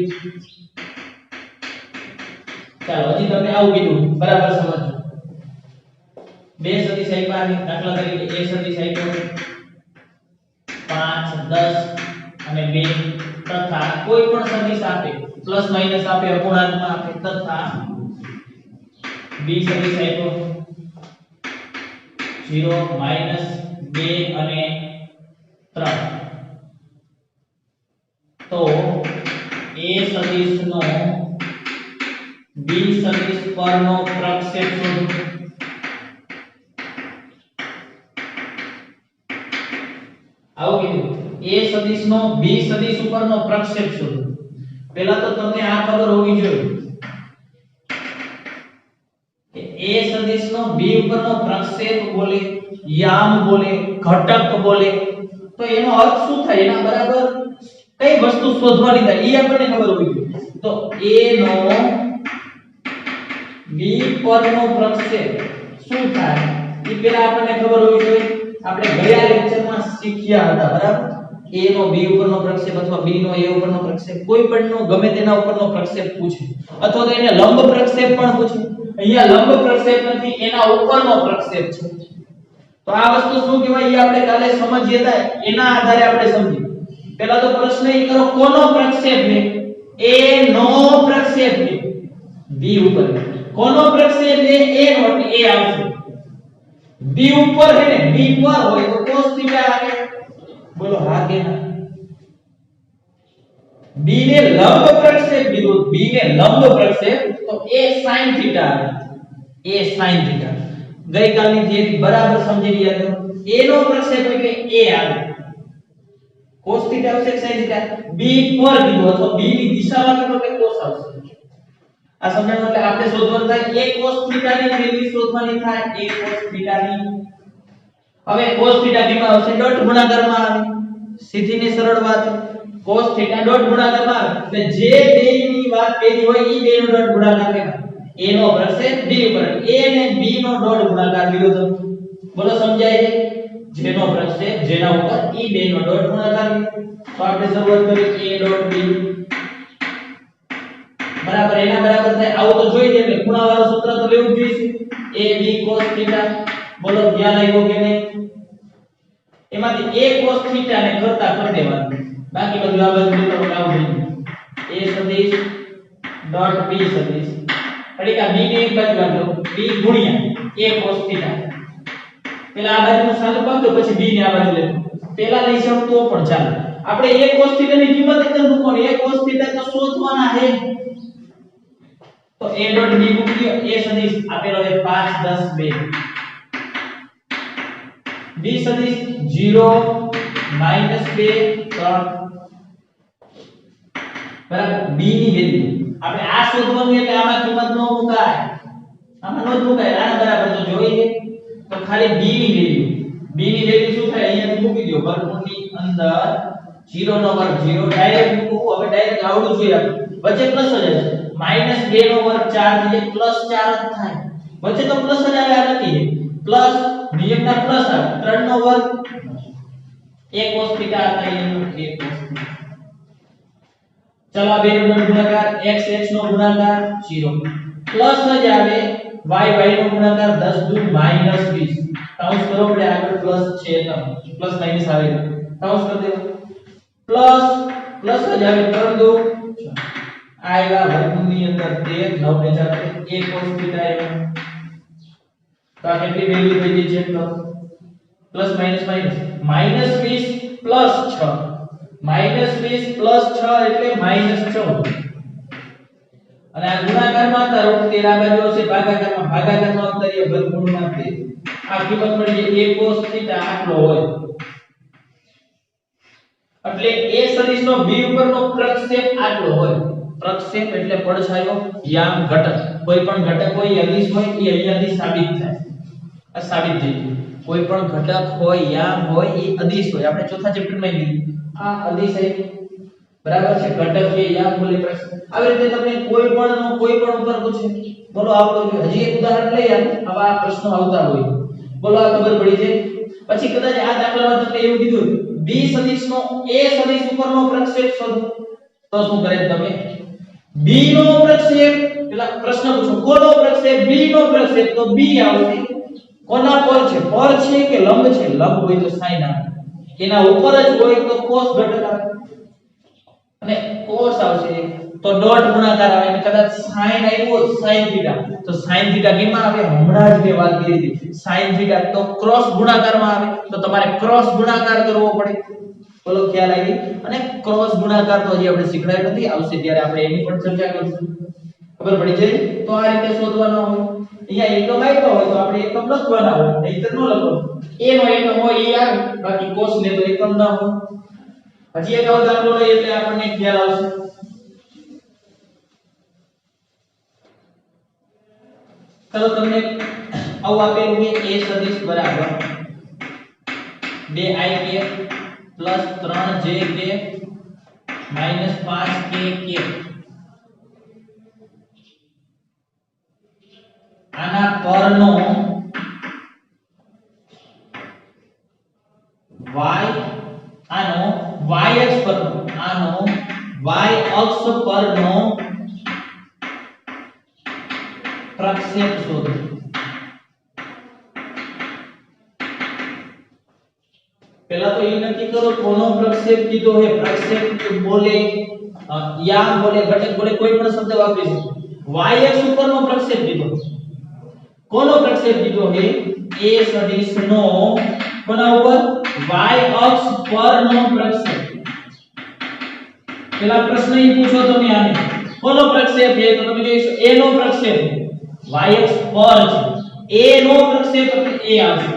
A: ચાલો હજી તમને આવું કીધું બરાબર સમજો બે સદિશ આપ્યા દાખલા તરીકે a સદિશ આપ્યો 5 10 અને 2 તથા કોઈ પણ સદિશ આપે પ્લસ માઈનસ આપે અપૂર્ણાંકમાં આપે તથા b સદિશ આપ્યો 0 2 અને 3 તો a સદિશનો b સદિશ પરનો પ્રક્ષેપ શોધો આવું કીધું a સદિશનો b સદિશ ઉપરનો પ્રક્ષેપ શોધો પહેલા તો તમને આ ખબર હોવી જોઈએ કે a સદિશનો b ઉપરનો પ્રક્ષેપ બોલે યામ બોલે ઘટક બોલે તો એનો અર્થ શું થાય એના બરાબર કઈ વસ્તુ શોધવાની થાય એ આપણને ખબર હોવી જોઈએ તો a નો b પરનો પ્રક્ષેપ શું થાય એ પહેલા આપણને ખબર હોવી જોઈએ આપણે ગયા લેક્ચરમાં શીખ્યા હતા બરાબર a નો b ઉપરનો પ્રક્ષેપ અથવા b નો a ઉપરનો પ્રક્ષેપ કોઈ પણ નો ગમે તેના ઉપરનો પ્રક્ષેપ પૂછે અથવા તો એને લંબ પ્રક્ષેપ પણ પૂછે અહીંયા લંબ પ્રક્ષેપ નથી એના ઉપરનો પ્રક્ષેપ છે તો આ વસ્તુ શું કહેવાય એ આપણે કાલે સમજીએ તા એના આધારે આપણે સમજીએ પહેલા તો પ્રશ્ન એ કરો કોનો પ્રક્ષેપ છે a નો પ્રક્ષેપ છે b ઉપર કોનો પ્રક્ષેપ છે a નો એટલે a આવશે b ઉપર છે ને b પર હોય તો cos થીટા આવે બોલો હા કે ના b ને લંબ પ્રક્ષેપ દીધો b ને લંબ પ્રક્ષેપ તો a sin થીટા આવે a sin થીટા ગઈકાલની થિયરી બરાબર સમજી રહ્યા છો a નો પ્રક્ષેપ એટલે a આવે cos થીટા આવશે sin થીટા b પર દીધો અથવા b ની દિશામાં કીધો એટલે cos આવશે આ સમજણ એટલે આપણે શોધવાનું થાય a cos થીટા ની વેલ્યુ શોધવાની થાય a cos થીટા ની હવે cos થીટા કેમાં આવશે ડોટ ગુણાકારમાં આવે સીધી ને સરળ વાત cos થીટા ડોટ ગુણાકારમાં આવે એટલે જે બેની વાત પેલી હોય ઈ બેનો ડોટ ગુણાકાર કહેવાય a નો પ્રક્ષેપ b ઉપર a અને b નો ડોટ ગુણાકાર વિરોધ બોલો સમજાય છે જેનો પ્રક્ષેપ જેના ઉપર ઈ બેનો ડોટ ગુણાકાર તો આપણે શરૂઆત કરીએ a ડોટ b બરાબર એના બરાબર થાય આવું તો જોઈ લે એટલે ખૂણાવાળું સૂત્ર તો લેવું જ જોઈએ a b cos થીટા બોલો ખ્યાલ આવ્યો કે નહીં એમાંથી a cos થીટા ને કરતા કરી દેવાનું બાકી બધું આ બાજુ તો કામ થઈ a સદિશ ડોટ b સદિશ અડીકા b ને એક બાજુ રાખો b ગુણ્યા a cos થીટા પેલા આ બાજુનું સાદું પાડો પછી b ને આ બાજુ લેજો પેલા લઈ જાવ તો પણ ચાલે આપણે a cos થીટા ની કિંમત એકદમ મૂકવાની a cos થીટા તો શોધવાના છે તો a ડોટ b મૂકી a સદિશ આપેલો છે 5 10 2 b સદિશ 0 -2 3 બરાબર b ની વેલ્યુ આપણે આ શોધવાનું એટલે આમાં કિંમત નો મુકાય, આમાં નો જ મુકાય, આના બરાબર તો જોઈએ તો ખાલી b ની વેલ્યુ શું થાય અહીંયા મૂકી દો, વર્ગમૂળની અંદર 0 નો વર્ગ 0 ડાયરેક્ટ મૂકો, હવે ડાયરેક્ટ આવડું જોઈએ વચ્ચે પ્લસ જ છે, -2 નો વર્ગ 4 એટલે પ્લસ 4 જ થાય, વચ્ચે તો પ્લસ જ આવે આ નથી પ્લસ નિયમના પ્લસ આવે 3 નો વર્ગ 1 cos θ હતા એનું 1 cos θ. ચલો આ બે નો ગુણાકાર x x નો ગુણાકાર 0 પ્લસ જ આવે y y નો ગુણાકાર 10 દુ -20 કાઉન્સ કરો આપણે આગળ પ્લસ છે તો પ્લસ માઈનસ આવે કાઉન્સ કરી દો પ્લસ જ આવે 3 દુ આયવા વર્ગમૂળની અંદર 13 9 ને 4 1 cos θ આવ્યો તો આ કેટલી વેલ્યુ થઈ ગઈ છે પ્લસ માઈનસ -20 પ્લસ 6 -20 પ્લસ 6 એટલે -14 અને આ ગુણાકારમાં તારો 13 આ બાજુ હશે ભાગાકારમાં અંતરીય વર્ગમૂળમાં 13 આ કિંમત મળી 1 cos θ આટલો હોય એટલે a સદિશનો b ઉપરનો પ્રક્ષેપ આટલો હોય, પ્રક્ષેપ એટલે પડછાયો યામ ઘટક, કોઈ પણ ઘટક હોય અદિશ હોય એ અહીંયાથી સાબિત થાય, આ સાબિત થઈ ગયું, કોઈ પણ ઘટક હોય યામ હોય એ અદિશ હોય, આપણે ચોથા ચેપ્ટરમાં લીધું આ અદિશ છે બરાબર છે, ઘટક છે યામ બોલે પ્રક્ષેપ આવી રીતે તમને કોઈ પણ ઉપર પૂછે બોલો આપણો હજી એક ઉદાહરણ લઈ આવા પ્રશ્નો આવતા હોય બોલો આ ખબર પડી છે. પછી કદાચ આ દાખલામાં તમને એવું કીધું b સદિશનો a સદિશ ઉપરનો પ્રક્ષેપ શોધો તો શું કરે તમે b નો પ્રક્ષેપ પેલા પ્રશ્ન પૂછો કોનો પ્રક્ષેપ b નો પ્રક્ષેપ તો b આવશે, કોના પર છે કે લંબ છે, લંબ હોય તો sin આવે, એના ઉપર જ હોય તો cos ઘટક આવે અને cos આવશે તો ડોટ ગુણાકાર આવે અને કદાચ sin આવ્યો sin થીટા તો sin થીટા કેમાં આવે હમણાં જ મેં વાત કરી હતી sin થીટા તો ક્રોસ ગુણાકારમાં આવે તો તમારે ક્રોસ ગુણાકાર કરવો પડે, બોલો ખ્યાલ આવી, અને ક્રોસ ગુણાકાર તો હજી આપણે શીખડાયું નથી, આવશે ત્યારે આપણે એની પણ ચર્ચા કરીશું, ખબર પડી છે. તો આ રીતે શોધવાનો હોય અહીંયા એકમ આપ્યો હોય તો આપણે એકમ લખવાના હોય, નહીંતર ન લખવાનું, a નો એકમ હોય એ આવે બાકી cos ને તો એકમ ના હોય. હજી એક દાખલો લઈએ એટલે આપણને ખ્યાલ આવશે. ચલો તમને આવું આપેલું કે a સદિશ બરાબર 2ik + 3jk - 5kk આના પરનો y અક્ષ પરનો પ્રક્ષેપ શોધો. પહેલા તો એ નક્કી કરો કોનો પ્રક્ષેપ કીધો છે, પ્રક્ષેપ બોલે યામ બોલે ઘટક બોલે કોઈ પણ શબ્દ વાપરી શકો, y અક્ષ ઉપરનો પ્રક્ષેપ કીધો, કોનો પ્રક્ષેપ કીધો છે a સદિશનો કોના ઉપર y અક્ષ પરનો પ્રક્ષેપ. પેલા પ્રશ્ન ઈ પૂછો તમે આને કોનો પ્રક્ષેપ છે તો તમે કહેશો a નો પ્રક્ષેપ, y અક્ષ પર છે a નો પ્રક્ષેપ એટલે a આવશે,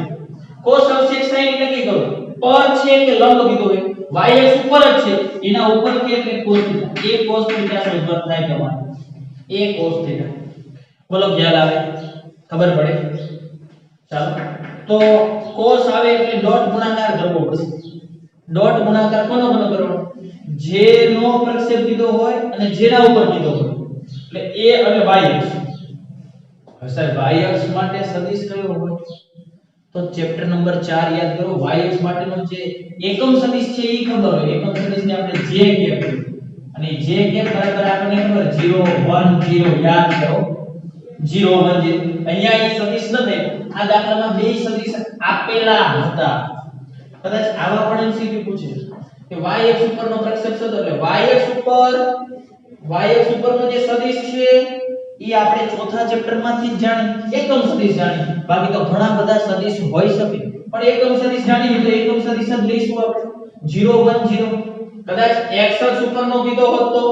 A: cos આવશે sin નક્કી કરો, પર છે કે લંબ કીધો હોય y અક્ષ ઉપર જ છે એના ઉપર કે એટલે cos θ, a cos θ શોધવાનું થાય તમારે a cos θ, બોલો ખ્યાલ આવે ખબર પડે. ચાલો તો cos આવે એટલે ડોટ ગુણાકાર કરવો પડશે, ડોટ ગુણાકાર કોનો કરવાનો જેનો પ્રક્ષેપ કીધો હોય અને જેના ઉપર કીધો હોય એટલે a અને y અક્ષ. હવે સાહેબ y અક્ષ માટે સદિશ કયો હોય તો ચેપ્ટર નંબર 4 યાદ કરો, y અક્ષ માટેનો જે એકમ સદિશ છે એ ખબર હોય, એકમ સદિશને આપણે j કહીએ અને j કે બરાબર આપણને ખબર 0 1 0 યાદ કરો 0 1 0. અહીંયા એ સદિશ નથી, આ દાખલામાં બે સદિશ આપેલા હતા, કદાચ આવા પણ એમસીક્યુ પૂછે કે y અક્ષ ઉપરનો પ્રક્ષેપ શોધો એટલે y અક્ષ ઉપરનો જે સદિશ છે ઈ આપણે ચોથા ચેપ્ટર માંથી જ જાણી, એકમ સદિશ જાણી, બાકી તો ઘણા બધા સદિશ હોઈ શકે પણ એકમ સદિશ જાણી તો એકમ સદિશ જ લઈશું આપણે 0 1 0. કદાચ x અક્ષ ઉપરનો કીધો હોત તો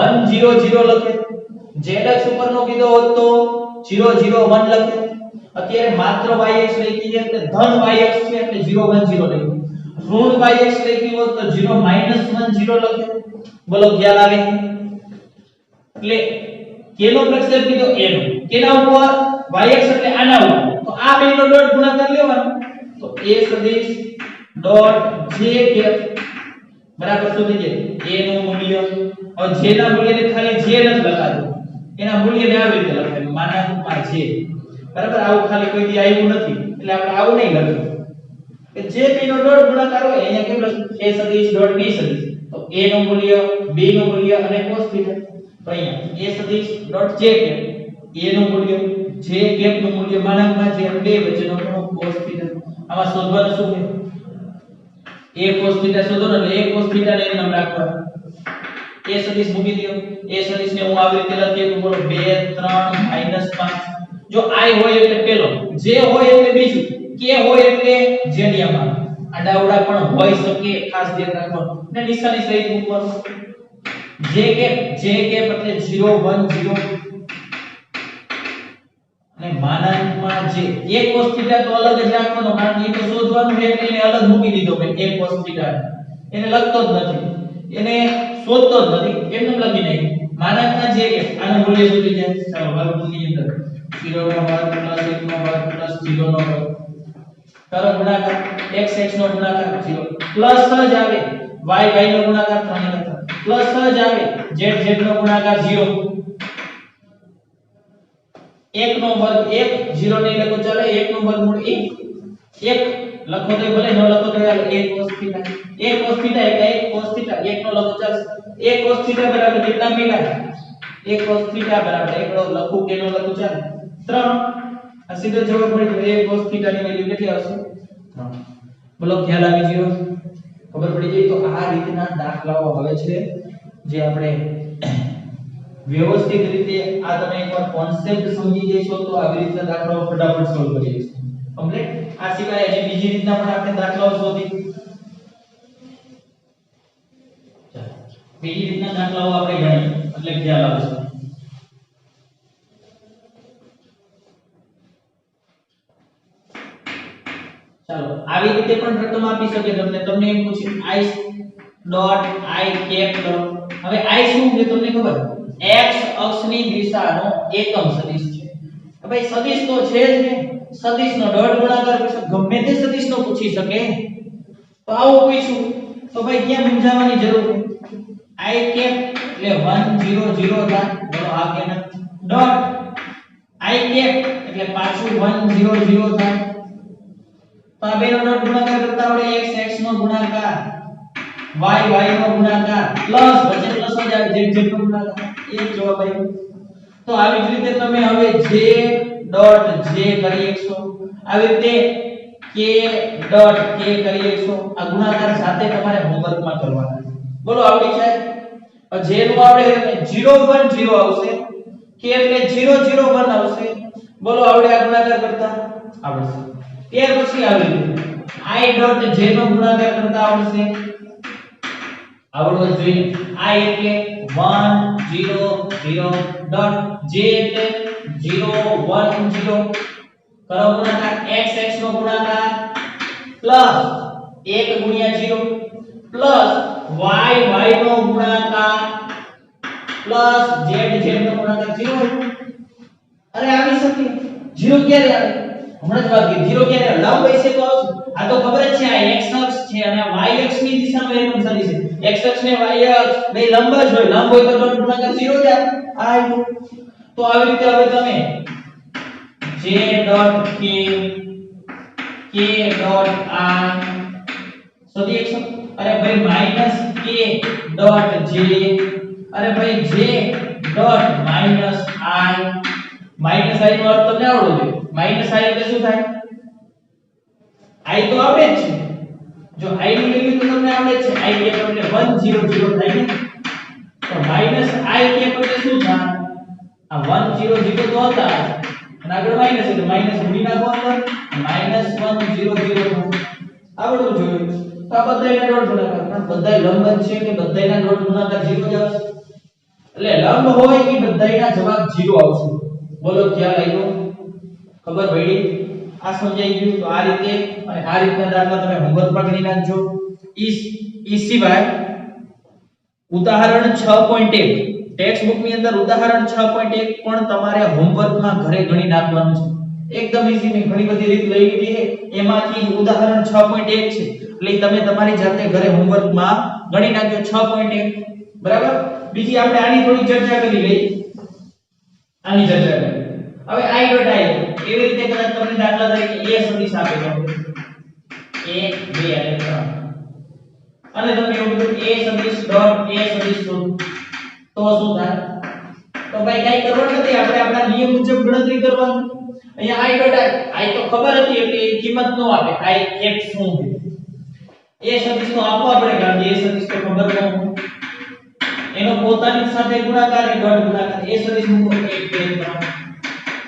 A: 1 0 0 લખે, z અક્ષ ઉપરનો કીધો હોત તો 0 0 1 લખે, અત્યારે માત્ર y અક્ષ લખી છે એટલે ધન y અક્ષ છે એટલે 0 1 0 લખ્યું, ઋણ y અક્ષ લખી હોત તો 0 1 0 લખે, બોલો ખ્યાલ આવે. એટલે k નો પ્રક્ષેપ કીધો a નો, કેના ઉપર y અક્ષ એટલે આના ઉપર, તો આ બેનો ડોટ ગુણાકાર લેવાનો, તો a સદિશ ડોટ j કેપ બરાબર શું થઈ જાય a નું મૂલ્ય, હવે j ના મૂલ્યને ખાલી j નથી લખાતું, એના મૂલ્યને આવી રીતે લખાય માનાંકમાં j, બરાબર, આવું ખાલી કોઈ દી આવ્યું નથી એટલે આપણે આવું નહીં લખ્યું કે જે b નો ડોટ ગુણાકાર હોય અહીંયા કેમ લખ્યું a સદિશ ડોટ b સદિશ, તો a નું મૂલ્ય b નું મૂલ્ય અને cos થીટા, તો અહીંયા a સદિશ ડોટ j કેપ a નું મૂલ્ય j કેપ નું મૂલ્ય માનાંકમાં j અને બે વચ્ચેનો ખૂણો cos થીટા, આમાં શોધવાનું શું છે a cos થીટા શોધો ને, એટલે a cos થીટા ને એનું નામ રાખવાનું, a સદિશ મૂકી દો, a સદિશ ને હું આવી રીતે લખીએ તો બોલો 2 3 5, જો i હોય એટલે પેલો, j હોય એટલે બીજું, k હોય એટલે જેડિયામાં, આડાવડા પણ હોઈ શકે, ખાસ ધ્યાન રાખવાનું ને નિશાની સહિત મૂકવાનું, j કેપ એટલે 0 1 0 અને માનાંકમાં j, a cos થીટા તો અલગ જ રાખવાનો, કારણ કે એ તો શોધવાનું છે એટલે એને અલગ મૂકી દીધો મેં a cos થીટા, એને લખતો જ નથી, એને શોધતો જ નથી, એમને લખી નાખ્યું માનાંકમાં j કેપ, આનું મૂલ્ય શું થઈ જાય, ચાલો વર્ગમૂળની અંદર 0 નો વર્ગ પ્લસ 1 નો વર્ગ પ્લસ 0 નો વર્ગ, કરો ગુણાકાર, x x નો ગુણાકાર 0 પ્લસ જ આવે, y y નો ગુણાકાર 3 ને 3 પ્લસ જ આવે, z z નો ગુણાકાર 0, 1 નો વર્ગ 1 0 નહીં લખો ચાલે, 1 નો વર્ગમૂળ 1 1 લખો તો ભલે ન લખો તો ચાલે, a cos theta, a cos theta એટલે 1 cos થીટા, 1 નો લખો ચાલે, a cos થીટા બરાબર કેટલા મળ્યા, a cos થીટા બરાબર 1 નો લખું કે નો લખું ચાલે 3, આ સીધો જવાબ મળી ગયો, a cos થીટા ની વેલ્યુ કેટલી આવશે 3, બોલો ખ્યાલ આવી ગયો, ખબર પડી ગઈ, તો આ રીતના દાખલાઓ આવે છે જે આપણે વ્યવસ્થિત રીતે આ તમે એકવાર કોન્સેપ્ટ સમજી જશો તો આવી રીતના દાખલાઓ ફટાફટ સોલ્વ કરી શકશો, કમ્પ્લીટ. આ સિવાય હજી બીજી રીતના પણ આપણે દાખલાઓ શોધી, બીજી રીતના દાખલાઓ આપણે ગણી એટલે ખ્યાલ આવશે. ચાલો આવી રીતે પણ રકમ આપી શકે તમને એમ પૂછે i ડોટ i કેપ કરો, હવે i શું છે તમને ખબર, x અક્ષની દિશાનો એકમ સદિશ છે, ભાઈ સદિશ તો છે જ ને, સદિશનો ડોટ ગુણાકાર કરશો, ગમે તે સદિશનો પૂછી શકે, તો આવું પૂછ્યું તો ભાઈ ક્યાં મૂંઝાવાની જરૂર છે, i કેપ એટલે 1 0 0 થાય, બોલો આ કે ના, ડોટ i કેપ એટલે પાછું 1 0 0 થાય, તો આ બેનો ડોટ ગુણાકાર કરતા આપણે x x નો ગુણાકાર y y નો ગુણાકાર પ્લસ વચ્ચે પ્લસ જ આવે z z નો ગુણાકાર, એક જવાબ આવ્યો. તો આવી જ રીતે તમે હવે j ડોટ j કરી શકશો, આવી રીતે k ડોટ k કરી શકશો, આ ગુણાકાર સાથે તમારે હોમવર્કમાં કરવાના, બોલો આવડી જાય. j નું આપણે 0 1 0 આવશે, k એટલે 0 0 1 આવશે, બોલો આવડે આ ગુણાકાર કરતા આવડશે. ત્યાર પછી આવી i ડોટ j નો ગુણાકાર કરતા આવડશે, આવડવો જોઈએ. i એટલે 1 0 0 ડોટ j એટલે 0 1 0 કરો ગુણાકાર, x x નો ગુણાકાર પ્લસ 1 ગુણ્યા 0 પ્લસ y y નો ગુણાકાર પ્લસ z z નો ગુણાકાર 0, અરે આવી શકે 0 ક્યારે આવે, હમણાં જ વાત કરી 0 ક્યારે લંબ હશે તો આવશે, આ તો ખબર જ છે આ x અક્ષ છે અને y અક્ષ ની દિશામાં એકમ સદિશ છે, x અક્ષ ને y અક્ષ બે લંબ જ હોય, લંબ હોય તો ડોટ ગુણાકાર 0 જ આવે. તો આવી રીતે હવે તમે j dot k k dot i શોધી શકશો, અરે ભાઈ માઈનસ k ડોટ j, અરે ભાઈ j dot minus i, minus i નો અર્થ તમને આવડવો જોઈએ, માઈનસ i એટલે શું થાય, i તો આવડે જ છે, જો i ની વેલ્યુ તો તમને આવડે જ છે, i કે એટલે 1 0 0 થાય ને, તો માઈનસ i કે એટલે શું થાય, આ 1 0 0 તો હતા અને આગળ માઈનસ એટલે માઈનસ ગુણી નાખો અંદર, માઈનસ 1 0 0 આવડવું જોઈએ. તો આ બધાયના ડોટ ગુણાકાર, પણ બધાય લંબ જ છે કે બધાયના ડોટ ગુણાકાર 0 જ આવશે, એટલે લંબ હોય એ બધાયના જવાબ 0 આવશે, બોલો ખ્યાલ આવ્યો, ખબર પડી, આ સમજાઈ ગયું. તો આ રીતે અને આ રીતના દાખલા તમે હોમવર્ક પર કરી નાખજો. ઈ સિવાય ઉદાહરણ 6.1 ટેક્સ્ટ બુક ની અંદર ઉદાહરણ 6.1 પણ તમારે હોમવર્ક માં ઘરે ગણી નાખવાનું છે એકદમ ઈઝી મેં ઘણી બધી રીત લઈ લીધી છે એમાંથી ઉદાહરણ 6.1 છે એટલે તમે તમારી જાતે ઘરે હોમવર્ક માં ગણી નાખજો 6.1 બરાબર બીજી આપણે આની થોડી ચર્ચા કરી લઈએ આની ચર્ચા કરી હવે i ડોટ i એવી રીતે કદાચ તમને દાખલા તરીકે a સદિશ આપેલો 1 2 અને 3 અને તમે એવું કીધું a સદિશ ડોટ a સદિશ શોધો તો શું થાય તો ભાઈ કઈ કરવાનું નથી આપણે આપણા નિયમ મુજબ ગણતરી કરવાની અહીંયા i ડોટ i તો ખબર હતી એટલે એ કિંમત નો આપે i x શું છે a સદિશ નો આપવો આપણે કારણ કે a સદિશ તો ખબર ન હોય એનો પોતાની સાથે ગુણાકાર એ ડોટ ગુણાકાર a સદિશ મૂકો 1 2 3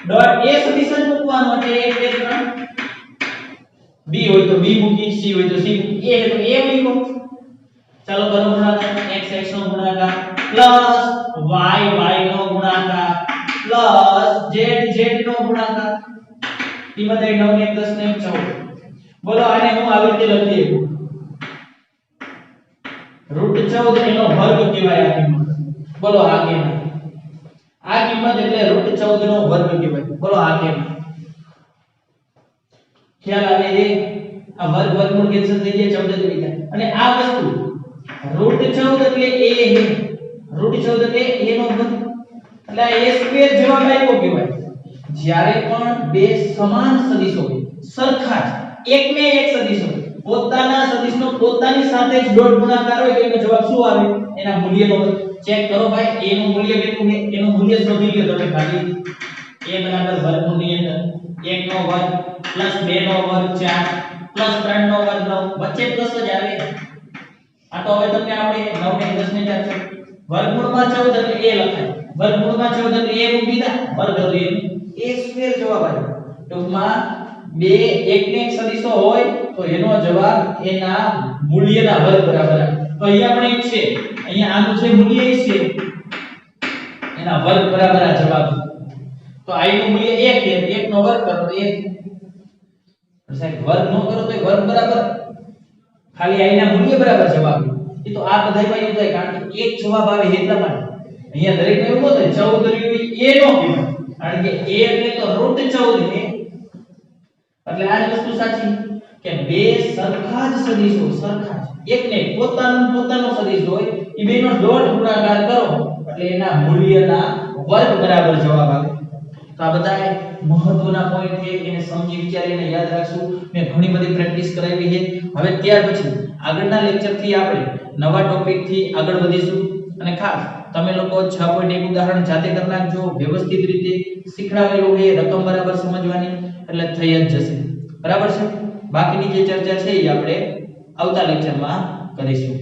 A: ડોટ a સદિશ જ મૂકવાનો એટલે 1 2 3 b હોય તો b મૂકી c હોય તો c મૂકી a હોય તો a મૂકો ચાલો કરો ગુણાકાર x x નો ગુણાકાર પ્લસ y y નો ગુણાકાર પ્લસ z z નો ગુણાકાર કિંમત 9 ને 10 ને 14 બોલો આને હું આવી રીતે લખી શકું √14 એનો વર્ગ કહેવાય આ કિંમત બોલો આ કેમ આ કિંમત એટલે √14 નો વર્ગ કહેવાય બોલો આ કેમ ખ્યાલ આવે છે આ વર્ગ વર્ગમૂળ કેન્સલ થઈ જાય 14 થઈ જાય અને આ વસ્તુ √14 એટલે a હે √14 એટલે a નો વર્ગ એટલે a સ્ક્વેર જવાબ આવ્યો કહેવાય જ્યારે પણ બે સમાન સદિશો હોય સરખા જ એકને એક સદિશ હોય પોતાના સદિશનો પોતાની સાથે જ ડોટ ગુણાકાર હોય તો એનો જવાબ શું આવે એના મૂલ્યનો ચેક કરો ભાઈ a નું મૂલ્ય કેટલું છે એનું મૂલ્ય શોધી લ્યો તમે ખાલી a બરાબર વર્ગમૂળની અંદર 1 નો વર્ગ પ્લસ 2 નો વર્ગ 4 પ્લસ 3 નો વર્ગ 9 વચ્ચે પ્લસ જ આવે આ તો હવે તમને આવડે 9 ને 10 ને 4 વર્ગમૂળમાં 14 એટલે a લખાય વર્ગમૂળમાં 14 એટલે a મૂકી દીધા વર્ગ એટલે a સ્ક્વેર જવાબ આવ્યો ટૂંકમાં બે એકને એક સદિશો હોય તો એનો જવાબ એના મૂલ્યના વર્ગ બરાબર આવે તો અહીંયા પણ એક છે અહીંયા આનું જે મૂલ્ય છે એના વર્ગ બરાબર આ જવાબ તો i નું મૂલ્ય 1 છે 1 નો વર્ગ કરો તો 1 સાહેબ વર્ગ નો કરો તો વર્ગ બરાબર ખાલી i ના મૂલ્ય બરાબર જવાબ એ તો આ બધાયમાં એવું થાય કારણ કે એક જવાબ આવે એટલા માટે અહીંયા દરેકમાં એવું ન થાય 14 રહ્યું a નો કહેવાય કારણ કે a એટલે તો √14 છે એટલે આ જ વસ્તુ સાચી કે બે સરખા જ સદિશો સરખા જ એકને પોતાનો સદિશ હોય એ બેનો ડોટ ગુણાકાર કરો એટલે એના મૂલ્યના વર્ગ બરાબર જવાબ આવે તો આ બધા મહત્વના પોઈન્ટ છે એને સમજી વિચારીને યાદ રાખશું મેં ઘણી બધી પ્રેક્ટિસ કરાવી છે હવે ત્યાર પછી આગળના લેક્ચર થી આપણે નવા ટોપિક થી આગળ વધીશું અને ખાસ તમે લોકો 6.1 ઉદાહરણ જાતે કરી નાખજો વ્યવસ્થિત રીતે શીખડાવેલું છે રકમ બરાબર સમજવાની એટલે થઈ જ જશે બરાબર છે બાકીની જે ચર્ચા છે એ આપણે આવતા લેક્ચરમાં કરીશું